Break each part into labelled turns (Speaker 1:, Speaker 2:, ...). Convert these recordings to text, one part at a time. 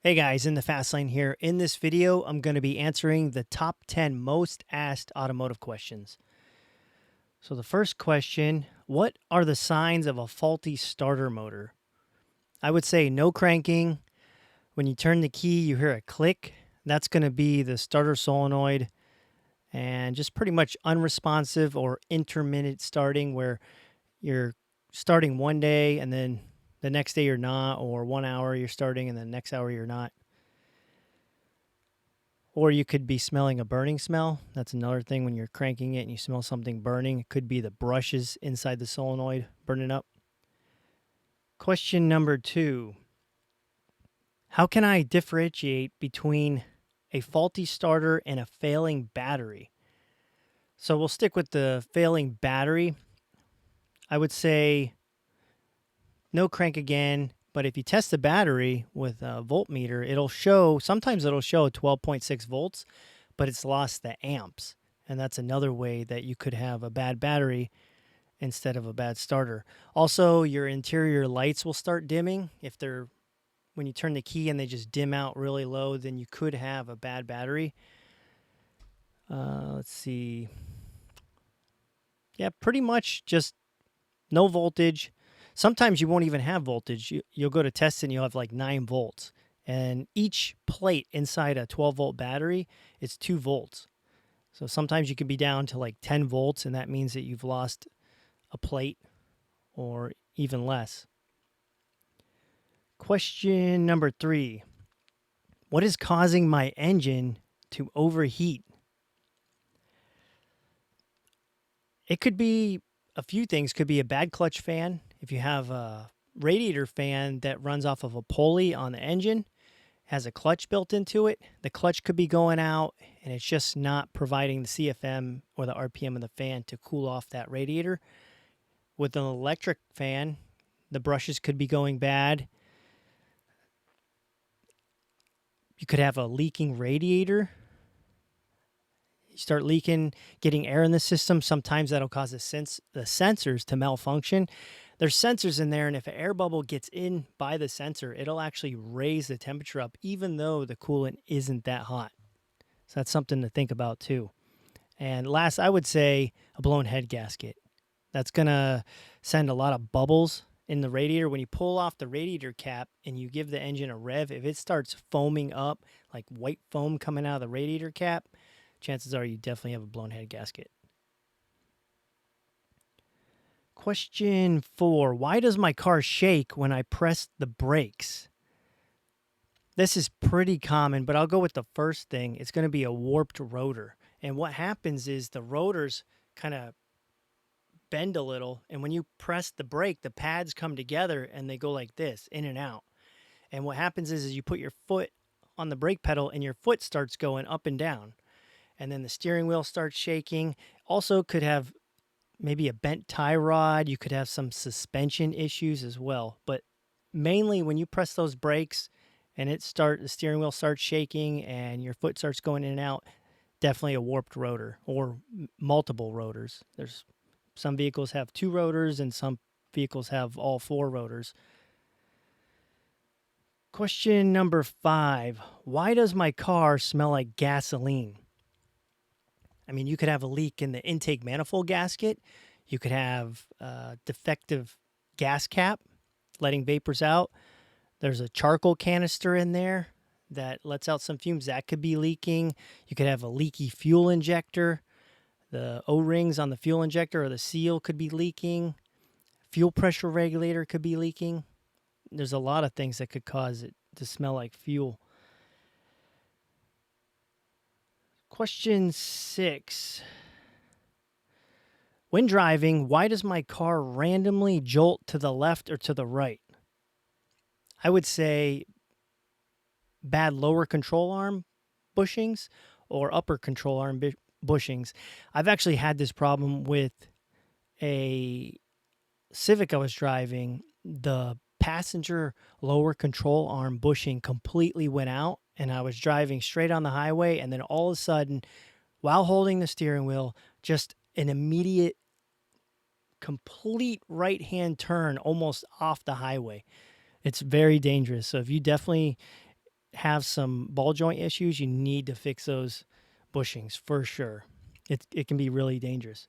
Speaker 1: Hey guys, in the fast lane here. In this video, I'm going to be answering the top 10 most asked automotive questions. So the first question, what are the signs of a faulty starter motor? I would say no cranking. When you turn the key, you hear a click. That's going to be the starter solenoid, and just pretty much unresponsive or intermittent starting where you're starting one day and then the next day you're not, or 1 hour you're starting and the next hour you're not. Or you could be smelling a burning smell. That's another thing when you're cranking it and you smell something burning. It could be the brushes inside the solenoid burning up. Question number 2. How can I differentiate between a faulty starter and a failing battery? So we'll stick with the failing battery. I would say no crank again, but if you test the battery with a voltmeter, sometimes it'll show 12.6 volts, but it's lost the amps. And that's another way that you could have a bad battery instead of a bad starter. Also, your interior lights will start dimming. When you turn the key and they just dim out really low, then you could have a bad battery. Let's see. Yeah, pretty much just no voltage. Sometimes you won't even have voltage. You'll go to test it and you'll have like 9 volts. And each plate inside a 12-volt battery is 2 volts. So sometimes you could be down to like 10 volts, and that means that you've lost a plate or even less. Question number 3. What is causing my engine to overheat? It could be a few things. Could be a bad clutch fan. If you have a radiator fan that runs off of a pulley on the engine, has a clutch built into it, the clutch could be going out and it's just not providing the CFM or the RPM of the fan to cool off that radiator. With an electric fan, the brushes could be going bad. You could have a leaking radiator. You start leaking, getting air in the system. Sometimes that'll cause the sensors to malfunction. There's sensors in there, and if an air bubble gets in by the sensor, it'll actually raise the temperature up, even though the coolant isn't that hot. So that's something to think about too. And last, I would say a blown head gasket. That's going to send a lot of bubbles in the radiator. When you pull off the radiator cap and you give the engine a rev, if it starts foaming up, like white foam coming out of the radiator cap, chances are you definitely have a blown head gasket. Question 4. Why does my car shake when I press the brakes? This is pretty common, but I'll go with the first thing. It's going to be a warped rotor. And what happens is the rotors kind of bend a little, and when you press the brake, the pads come together and they go like this, in and out. And what happens is you put your foot on the brake pedal and your foot starts going up and down. And then the steering wheel starts shaking. Also could have maybe a bent tie rod. You could have some suspension issues as well. But mainly when you press those brakes and the steering wheel starts shaking and your foot starts going in and out, definitely a warped rotor or multiple rotors. There's some vehicles have 2 rotors and some vehicles have all 4 rotors. Question number 5. Why does my car smell like gasoline? I mean, you could have a leak in the intake manifold gasket. You could have a defective gas cap letting vapors out. There's a charcoal canister in there that lets out some fumes. That could be leaking. You could have a leaky fuel injector. The O-rings on the fuel injector or the seal could be leaking. Fuel pressure regulator could be leaking. There's a lot of things that could cause it to smell like fuel. Question 6. When driving, why does my car randomly jolt to the left or to the right? I would say bad lower control arm bushings or upper control arm bushings. I've actually had this problem with a Civic I was driving. The passenger lower control arm bushing completely went out, and I was driving straight on the highway, and then all of a sudden, while holding the steering wheel, just an immediate, complete right-hand turn almost off the highway. It's very dangerous. So if you definitely have some ball joint issues, you need to fix those bushings for sure. It can be really dangerous.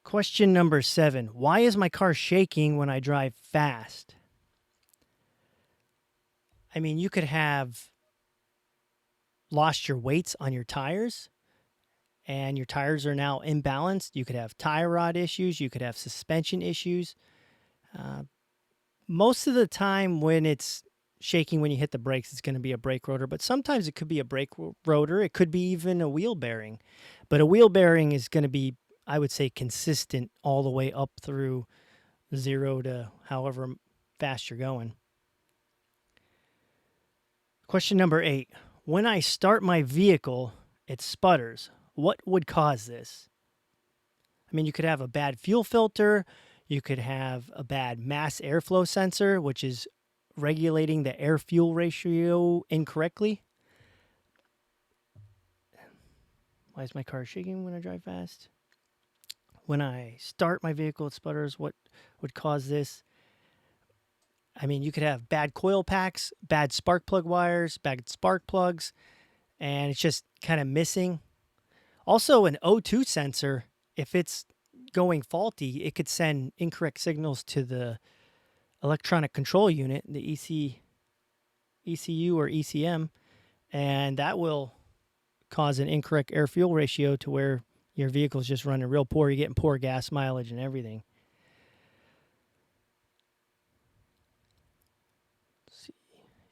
Speaker 1: Question number 7. Why is my car shaking when I drive fast? I mean, you could have lost your weights on your tires, and your tires are now imbalanced. You could have tie rod issues. You could have suspension issues. Most of the time when it's shaking when you hit the brakes, it's going to be a brake rotor, but sometimes it could be a brake rotor. It could be even a wheel bearing. But a wheel bearing is going to be, I would say, consistent all the way up through 0 to however fast you're going. Question number 8. When I start my vehicle, it sputters. What would cause this? I mean, you could have a bad fuel filter. You could have a bad mass airflow sensor, which is regulating the air-fuel ratio incorrectly. Why is my car shaking when I drive fast? When I start my vehicle, it sputters. What would cause this? I mean, you could have bad coil packs, bad spark plug wires, bad spark plugs, and it's just kind of missing. Also, an O2 sensor, if it's going faulty, it could send incorrect signals to the electronic control unit, the ECU or ECM, and that will cause an incorrect air-fuel ratio to where your vehicle's just running real poor. You're getting poor gas mileage and everything. Let's see.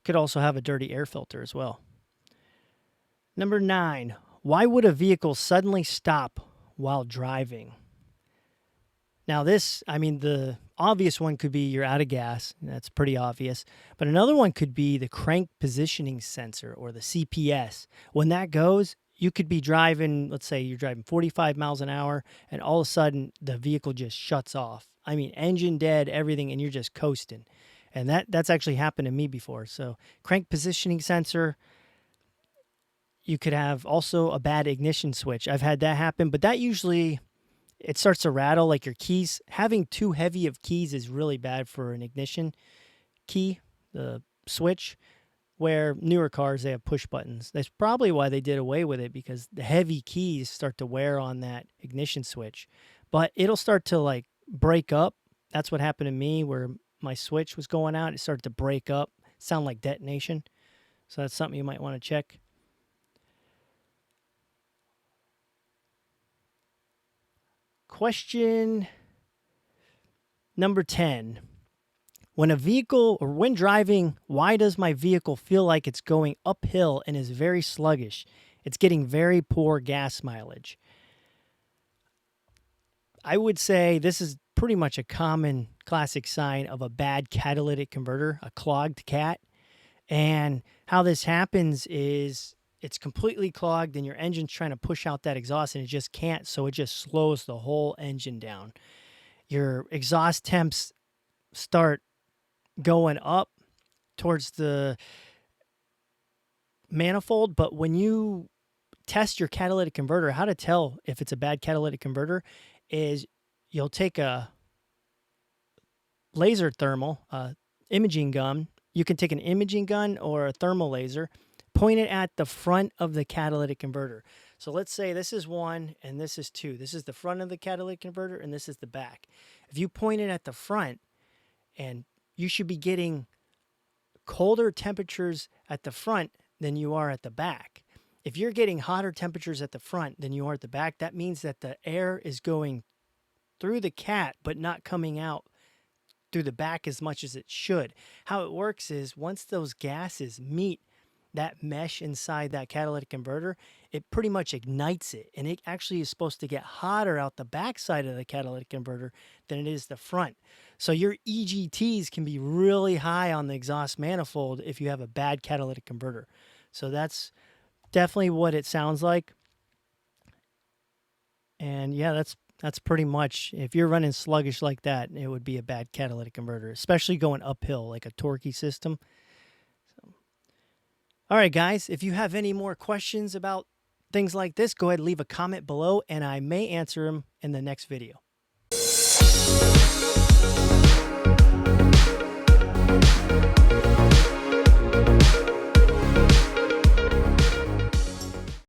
Speaker 1: Could also have a dirty air filter as well. Number 9. Why would a vehicle suddenly stop while driving? Now this, I mean, the obvious one could be you're out of gas. That's pretty obvious. But another one could be the crank positioning sensor, or the CPS. When that goes, you could be driving, let's say you're driving 45 miles an hour, and all of a sudden the vehicle just shuts off. I mean, engine dead, everything, and you're just coasting. And that's actually happened to me before. So crank positioning sensor. You could have also a bad ignition switch. I've had that happen, but that usually, it starts to rattle like your keys. Having too heavy of keys is really bad for an ignition key, the switch, where newer cars, they have push buttons. That's probably why they did away with it, because the heavy keys start to wear on that ignition switch. But it'll start to like break up. That's what happened to me, where my switch was going out. It started to break up, sound like detonation. So that's something you might want to check. Question number 10. When a vehicle, or when driving, why does my vehicle feel like it's going uphill and is very sluggish? It's getting very poor gas mileage. I would say this is pretty much a common classic sign of a bad catalytic converter, a clogged cat. And how this happens is it's completely clogged and your engine's trying to push out that exhaust and it just can't, so it just slows the whole engine down. Your exhaust temps start going up towards the manifold, but when you test your catalytic converter, how to tell if it's a bad catalytic converter is you'll take a laser thermal, imaging gun. You can take an imaging gun or a thermal laser, point it at the front of the catalytic converter. So let's say this is 1 and this is 2. This is the front of the catalytic converter and this is the back. If you point it at the front, and you should be getting colder temperatures at the front than you are at the back. If you're getting hotter temperatures at the front than you are at the back, that means that the air is going through the cat but not coming out through the back as much as it should. How it works is once those gases meet that mesh inside that catalytic converter, it pretty much ignites it, and it actually is supposed to get hotter out the back side of the catalytic converter than it is the front. So your EGTs can be really high on the exhaust manifold if you have a bad catalytic converter. So that's definitely what it sounds like. And yeah, that's pretty much, if you're running sluggish like that, it would be a bad catalytic converter, especially going uphill like a torquey system. All right, guys, if you have any more questions about things like this, go ahead and leave a comment below, and I may answer them in the next video.